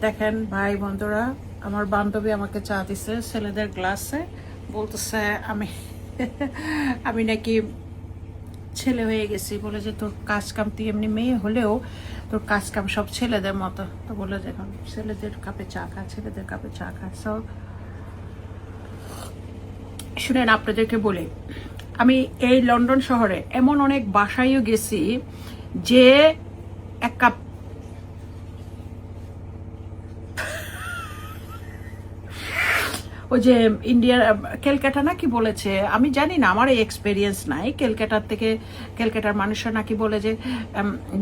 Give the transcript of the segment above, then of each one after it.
দেখেন ভাই বন্ধুরা, আমার বান্ধবী আমাকে চা দিছে ছেলেদের গ্লাসে, বলতেছে আমি আমি নাকি ছেলে হয়ে গেছি, বলে যে তোর কাজ কাম, তুই এমনি মেয়ে হলেও তোর কাজ কাম সব ছেলেদের মতো। তো বলে দেখুন ছেলেদের কাপে চা খা, ছেলেদের কাপে চা খা। সো শুনেন, আপনাদেরকে বলি, আমি এই লন্ডন শহরে এমন অনেক বাসায়ও গেছি যে এক কাপ ওই যে ইন্ডিয়ার ক্যালকাটা নাকি বলেছে, আমি জানি না, আমার এই এক্সপেরিয়েন্স নাই। ক্যালকাটার মানুষরা নাকি বলে যে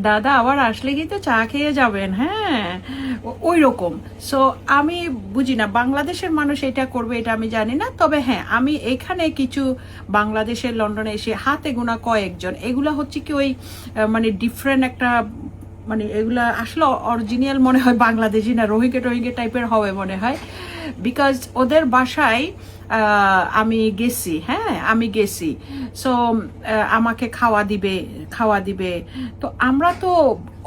দাদা আবার আসলে কিন্তু চা খেয়ে যাবেন, হ্যাঁ ওই রকম। সো আমি বুঝি না বাংলাদেশের মানুষ এটা করবে, এটা আমি জানি না। তবে হ্যাঁ, আমি এখানে কিছু বাংলাদেশের লন্ডনে এসে হাতে গোনা কয়েকজন, এগুলা হচ্ছে কি ওই মানে ডিফারেন্ট একটা, মানে এগুলা আসলে অরিজিনাল মনে হয় বাংলাদেশি না, রোহিঙ্গা টাইপের হবে মনে হয়। বিকজ ওদের বাসায় আমি গেছি, হ্যাঁ আমি গেছি। সো আমাকে খাওয়া দিবে। তো আমরা তো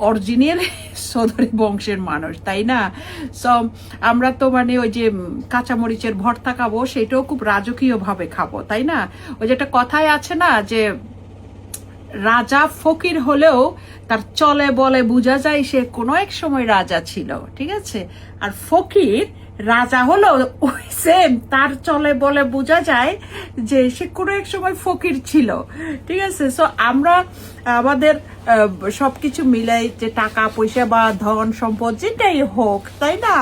অরিজিনাল সদরি বংশের মানুষ, তাই না? সো আমরা তো মানে ওই যে কাঁচামরিচের ভর্তা খাবো, সেটাও খুব রাজকীয়ভাবে খাবো, তাই না? ওই যে একটা কথাই আছে না যে রাজা ফকির হলেও তার চলে বলে বোঝা যায় সে কোনো এক সময় রাজা ছিল, ঠিক আছে? আর ফকির রাজা হলো ওই সেম, তার চলে বলে বোঝা যায় যে সে কোনো এক সময় ফকির ছিল, ঠিক আছে? সো আমরা আমাদের সবকিছু মিলাই, যে টাকা পয়সা বা ধন সম্পদ যেটাই হোক, তাই না?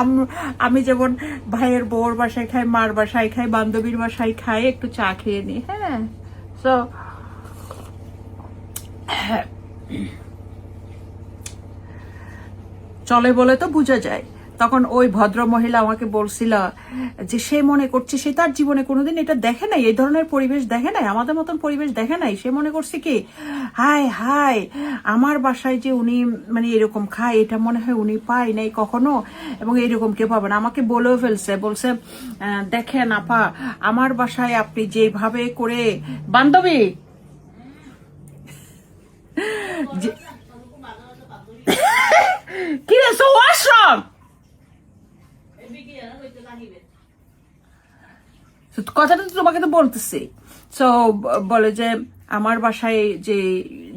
আমি যেমন ভাইয়ের বউর বাসায় খাই, মার বাসায় খাই, বান্ধবীর বাসায় খাই, একটু চা খেয়ে নিই, হ্যাঁ। সো চলে বলে তো বোঝা যায়। তখন ওই ভদ্র মহিলা আমাকে বলছিল যে সে মনে করছে সে তার জীবনে কোনোদিন এটা দেখে নাই, এই ধরনের পরিবেশ দেখে নাই, আমাদের মতন পরিবেশ দেখে নাই। সে মনে করছে কি, হায় হায় আমার বাসায় যে উনি মানে এরকম খায়, এটা মনে হয় উনি পায় নাই কখনো, এবং এরকম কেউ পাবে না। আমাকে বলেও ফেলছে, বলছে দেখেন আপা, আমার বাসায় আপনি যেভাবে করে, বান্ধবী কি রে, সো ওয়াশরুম, কথাটা তো তোমাকে তো বলতেছি। সো বলে যে আমার বাসায় যে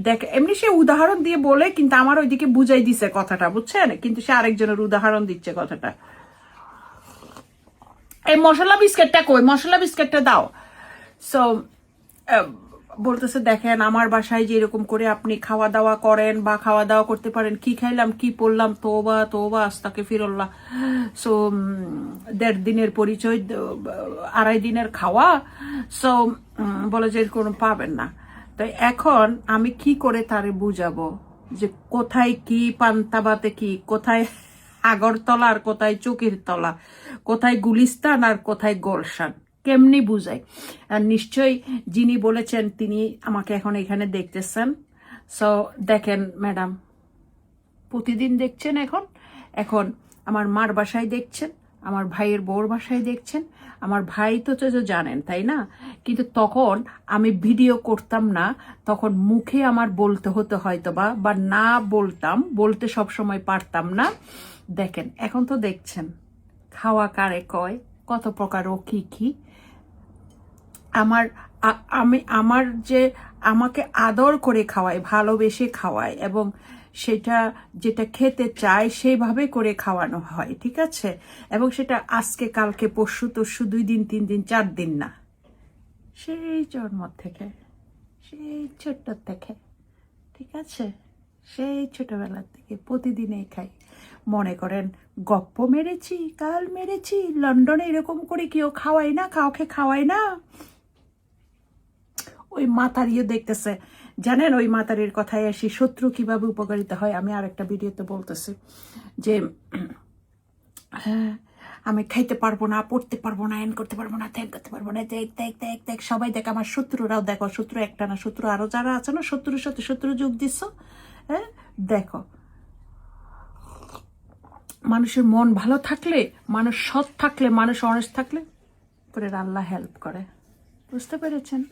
দেখ, এমনি সে উদাহরণ দিয়ে বলে, কিন্তু আমার ওইদিকে বুঝাই দিছে কথাটা, বুঝছেন? কিন্তু সে আরেকজনের উদাহরণ দিচ্ছে কথাটা। এই মশলা বিস্কিটটা কই, মশলা বিস্কিটটা দাও। সো বলতেছে দেখেন আমার বাসায় যে এরকম করে আপনি খাওয়া দাওয়া করেন বা খাওয়া দাওয়া করতে পারেন, কি খাইলাম কি পড়লাম, তোবা তোবা আস্তাকে ফিরল্লাহ। সো 1.5 দিনের পরিচয়, 2.5 দিনের খাওয়া। সো বলে যে কোনো পাবেন না। তো এখন আমি কি করে তারে বুঝাবো যে কোথায় কি পান্তাবাতে কি, কোথায় আগরতলা আর কোথায় চকির তলা, কোথায় গুলিস্তান আর কোথায় গোলশান, কেমনি বুঝাই? আর নিশ্চয়ই যিনি বলেছেন তিনি আমাকে এখন এখানে দেখতেছেন। সো দেখেন ম্যাডাম, প্রতিদিন দেখছেন, এখন এখন আমার মার বাসায় দেখছেন, আমার ভাইয়ের বউর বাসায় দেখছেন। আমার ভাই তো জানেন, তাই না? কিন্তু তখন আমি ভিডিও করতাম না, তখন মুখে আমার বলতে হতো হয়তো বা না বলতাম, বলতে সবসময় পারতাম না। দেখেন এখন তো দেখছেন খাওয়া কারে কয়, কত প্রকার ও কি কি। আমার আমার যে আমাকে আদর করে খাওয়ায়, ভালোবেসে খাওয়ায়, এবং সেটা যেটা খেতে চায় সেইভাবে করে খাওয়ানো হয়, ঠিক আছে? এবং সেটা আজকে কালকে পরশু তরশু 2 দিন 3 দিন 4 দিন না, সেই জন্ম থেকে, সেই ছোট্ট থেকে, ঠিক আছে? সেই ছোটবেলার থেকে প্রতিদিনই খাই। মনে করেন গপ্প মেরেছি, কাল মেরেছি, লন্ডনে এরকম করে কেউ খাওয়াই না, কাউকে খাওয়াই না। ওই মাতারিও দেখতেছে, জানেন ওই মাতারির কথায় আসি, শত্রু কিভাবে উপকারিতা হয় আমি আরেকটা ভিডিওতে বলতেছি যে হ্যাঁ আমি খাইতে পারবো না, পড়তে পারবো না, এন করতে পারবো না, ত্যাগ করতে পারবো না, দেখ দেখ দেখ দেখ সবাই দেখ, আমার শত্রুরাও দেখো, শত্রু একটা না, শত্রু আরো যারা আছে না, শত্রুর সাথে শত্রু যোগ দিচ্ছ, হ্যাঁ দেখো। মানুষের মন ভালো থাকলে, মানুষ সৎ থাকলে, মানুষ অনেস্ট থাকলে পরে আল্লাহ হেল্প করে, বুঝতে পেরেছেন?